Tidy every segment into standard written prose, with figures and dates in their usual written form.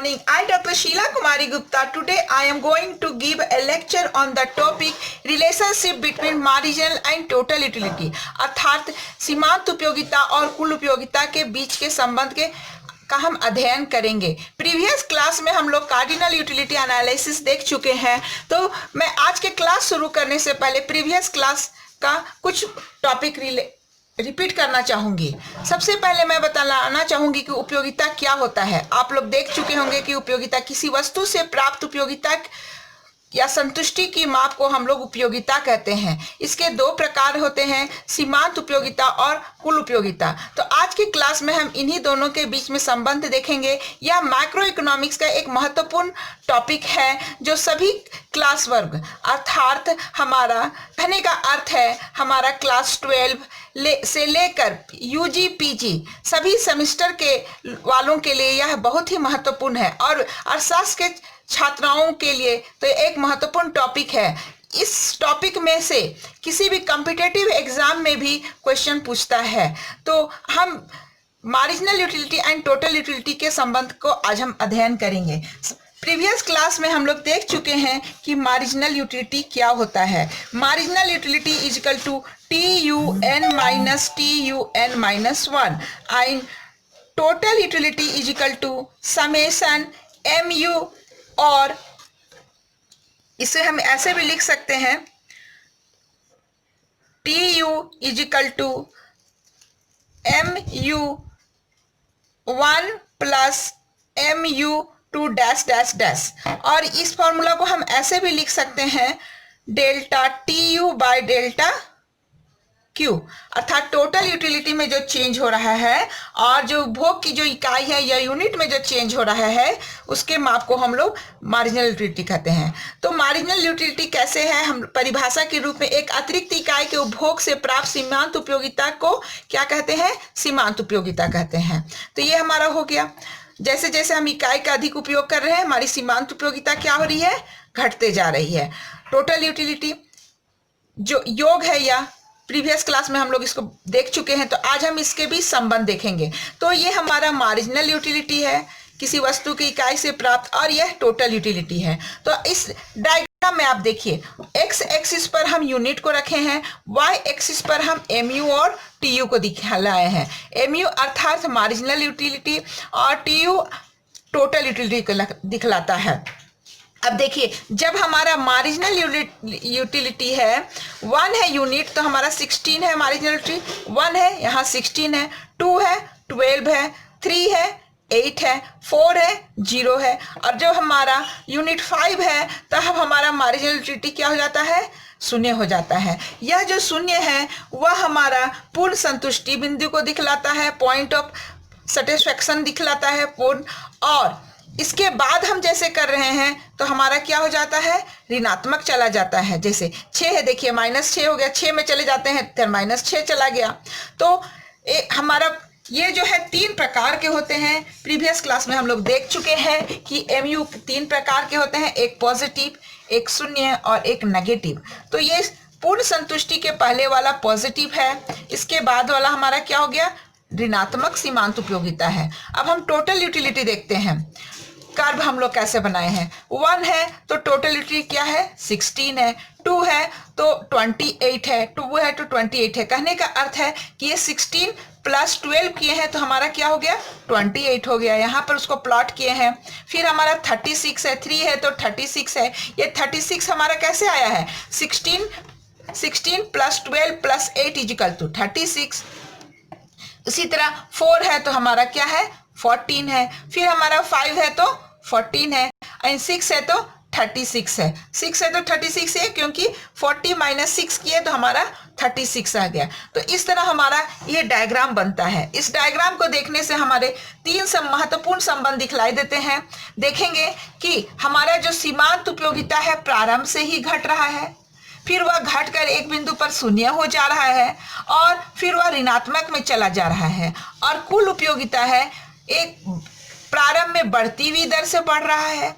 morning. I, Dr. Sheila Kumari Gupta. Today I am going to give a lecture on the topic relationship between marginal and total utility. अर्थात सीमांत उपयोगिता और कुल उपयोगिता के बीच के संबंध का हम अध्ययन करेंगे। प्रीवियस क्लास में हम लोग कार्डिनल यूटिलिटी एनालिसिस देख चुके हैं। तो मैं आज के क्लास शुरू करने से पहले प्रीवियस क्लास का कुछ टॉपिक रिपीट करना चाहूंगी। सबसे पहले मैं बताना चाहूंगी कि उपयोगिता क्या होता है। आप लोग देख चुके होंगे कि उपयोगिता किसी वस्तु से प्राप्त उपयोगिता या संतुष्टि की माप को हम लोग उपयोगिता कहते हैं। इसके दो प्रकार होते हैं, सीमांत उपयोगिता और कुल उपयोगिता। तो आज की क्लास में हम इन्हीं दोनों के बीच में संबंध देखेंगे। यह मैक्रो इकोनॉमिक्स का एक महत्वपूर्ण टॉपिक है जो सभी क्लास वर्ग अर्थात हमारा कहने का अर्थ है हमारा क्लास 12 से लेकर यूजी पीजी सभी सेमेस्टर के वालों के लिए यह बहुत ही महत्वपूर्ण है और अर्थशास्त्र के छात्राओं के लिए तो एक महत्वपूर्ण टॉपिक है। इस टॉपिक में से किसी भी कॉम्पिटिटिव एग्जाम में भी क्वेश्चन पूछता है। तो हम marginal utility and total utility के संबंध को आज हम अध्ययन करेंगे। प्रीवियस क्लास में हम लोग देख चुके हैं कि मार्जिनल यूटिलिटी क्या होता है। Marginal utility is equal to TUN minus TUN minus 1 and total utility is equal to summation MU, और इसे हम ऐसे भी लिख सकते हैं TU is equal to MU 1 plus MU 2 dash dash dash. और इस फॉर्मूला को हम ऐसे भी लिख सकते हैं delta TU by delta Q, अर्थात टोटल यूटिलिटी में जो चेंज हो रहा है और जो उपभोग की जो इकाई है या यूनिट में जो चेंज हो रहा है उसके माप को हम लोग मार्जिनल यूटिलिटी कहते हैं। तो मार्जिनल यूटिलिटी कैसे है, हम परिभाषा के रूप में एक अतिरिक्त इकाई के उपभोग से प्राप्त सीमांत उपयोगिता को क्या कहते हैं, सीमांत उपयोगिता कहते हैं। तो ये हमारा हो गया। जैसे जैसे हम इकाई का अधिक उपयोग कर रहे हैं हमारी सीमांत उपयोगिता क्या हो रही है, घटते जा रही है। टोटल यूटिलिटी जो योग है या प्रीवियस क्लास में हम लोग इसको देख चुके हैं, तो आज हम इसके भी संबंध देखेंगे। तो ये हमारा मार्जिनल यूटिलिटी है किसी वस्तु की इकाई से प्राप्त, और यह टोटल यूटिलिटी है। तो इस डायग्राम में आप देखिए एक्स एक्सिस पर हम यूनिट को रखे हैं, वाई एक्सिस पर हम MU और TU को दिखलाए हैं। MU अर्थात मार्जिनल यूटिलिटी और TU टोटल यूटिलिटी को दिखलाता है। अब देखिए जब हमारा मार्जिनल यूटिलिटी है 1 है यूनिट, तो हमारा 16 है मार्जिनल यूटिलिटी। 1 है, यहाँ 16 है, 2 है, 12 है, 3 है, 8 है, 4 है, 0 है, और जब हमारा यूनिट 5 है तब हमारा मार्जिनल यूटिलिटी क्या हो जाता है, शून्य हो जाता है। यह जो शून्य है वह हमारा पूर्ण संतुष्टि बिंदु को दिखलाता है, पॉइंट ऑफ सेटिस्फैक्शन दिखलाता है पूर्ण। और इसके बाद हम जैसे कर रहे हैं तो हमारा क्या हो जाता है, ऋणात्मक चला जाता है। जैसे 6 है, देखिए -6 हो गया, 6 में चले जाते हैं फिर -6 चला गया। तो हमारा ये जो है 3 प्रकार के होते हैं। प्रीवियस क्लास में हम लोग देख चुके हैं कि MU 3 प्रकार के होते हैं, एक पॉजिटिव, एक शून्य और एक नेगेटिव। तो ये पूर्ण संतुष्टि के पहले वाला पॉजिटिव है, इसके बाद वाला हमारा क्या हो गया, ऋणात्मक सीमांत उपयोगिता है। अब हम टोटल यूटिलिटी देखते हैं। कर्व हम लोग कैसे बनाए हैं, 1 है तो टोटल यूटिलिटी क्या है, 16 है, 2 है तो 28 है, 2 है तो 28 है। कहने का अर्थ है कि ये 16 प्लस 12 किए हैं तो हमारा क्या हो गया, 28 हो गया। यहाँ पर उसको प्लॉट किए हैं। फिर हमारा 36 है, 3 है तो 36 है। ये 36 हमारा कैसे आया है, 16 plus 12 plus 8 is equal to 36। इसी तरह 4 है तो हमारा क्या है, 14 है। फिर हमारा 5 है तो 14 है, एंड 6 है तो 36 है। 6 है तो 36 है क्योंकि 40 माइनस 6 किए तो हमारा 36 आ गया। तो इस तरह हमारा ये डायग्राम बनता है। इस डायग्राम को देखने से हमारे 3 महत्वपूर्ण संबंध दिखलाई देते हैं। देखेंगे कि हमारा जो सीमांत उपयोगिता है प्रारंभ से ही घट रहा है, फिर वह घटकर एक बिंदु पर शून्य हो जा रहा है, और फिर वह ऋणात्मक में चला जा रहा है। और कुल उपयोगिता है एक प्रारंभ में बढ़ती हुई दर से बढ़ रहा है,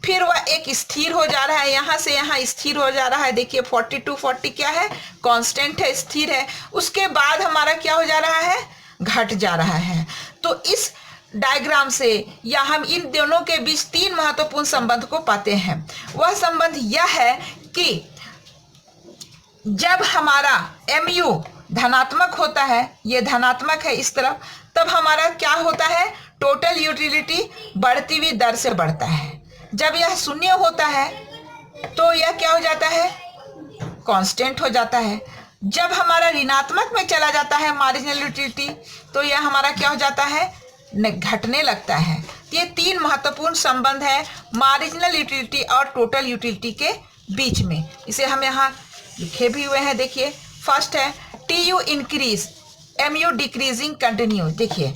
फिर वह एक स्थिर हो जा रहा है, यहाँ से यहाँ स्थिर हो जा रहा है। देखिए 40 क्या है, कांस्टेंट है, स्थिर है। उसके बाद हमारा क्या हो जा रहा है, घट जा रहा है। तो इस डायग्राम से या हम इन दोनों के बीच तीन महत्वपूर्ण संबंध को पाते हैं। वह संबंध यह है कि जब हमारा mu धनात्मक होता है, ये धनात्मक है इस तरफ, तब हमारा क्या होता है, टोटल यूटिलिटी बढ़ती हुई दर से बढ़ता है। जब यह शून्य होता है तो यह क्या हो जाता है, कांस्टेंट हो जाता है। जब हमारा ऋणात्मक में चला जाता है मार्जिनल यूटिलिटी, तो यह हमारा क्या हो जाता है, घटने लगता है। ये तीन महत्वपूर्ण संबंध है मार्जिनल यूटिलिटी और टोटल यूटिलिटी के बीच में। इसे हम यहाँ लिखे भी हुए हैं, देखिए। फर्स्ट है TU increase, MU decreasing continue. देखिए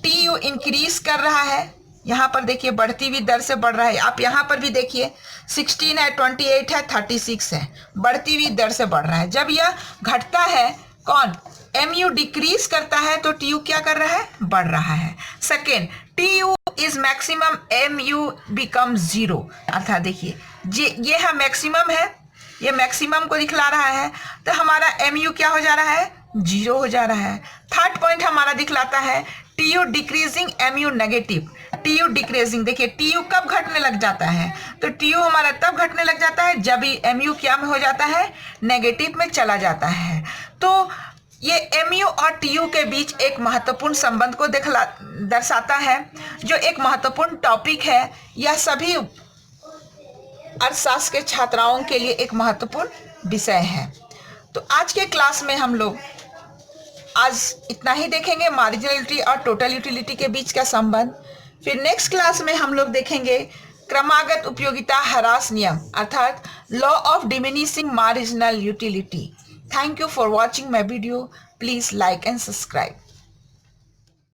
TU इंक्रीज कर रहा है, यहाँ पर देखिए बढ़ती हुई दर से बढ़ रहा है। आप यहाँ पर भी देखिए 16 है, 28 है, 36 है, बढ़ती हुई दर से बढ़ रहा है। जब यह घटता है, कौन, MU डिक्रीज करता है, तो TU क्या कर रहा है, बढ़ रहा है। Second, TU is maximum, MU become 0। अर्थात देखिए ये है मैक्सिमम है, ये मैक्सिमम को दिखला रहा है, तो हमारा MU क्या हो जा रहा है, 0 हो जा रहा है। थर्ड पॉइंट हमारा दिखलाता है TU decreasing, MU negative. TU decreasing, देखिए TU कब घटने लग जाता है, तो TU हमारा तब घटने लग जाता है जब MU क्या में हो जाता है, नेगेटिव में चला जाता है। तो ये MU और TU के बीच एक महत्वपूर्ण संबंध को दर्शाता है, जो एक महत्वपूर्ण टॉपिक है। यह सभी अर्थशास्त्र के छात्राओं के लिए एक महत्वपूर्ण विषय है। तो आज के क्लास में हम लोग आज इतना ही देखेंगे, मार्जिनल यूटिलिटी और टोटल यूटिलिटी के बीच का संबंध। फिर नेक्स्ट क्लास में हम लोग देखेंगे क्रमागत उपयोगिता ह्रास नियम, अर्थात law of diminishing marginal utility. Thank you for watching my video. Please like and subscribe.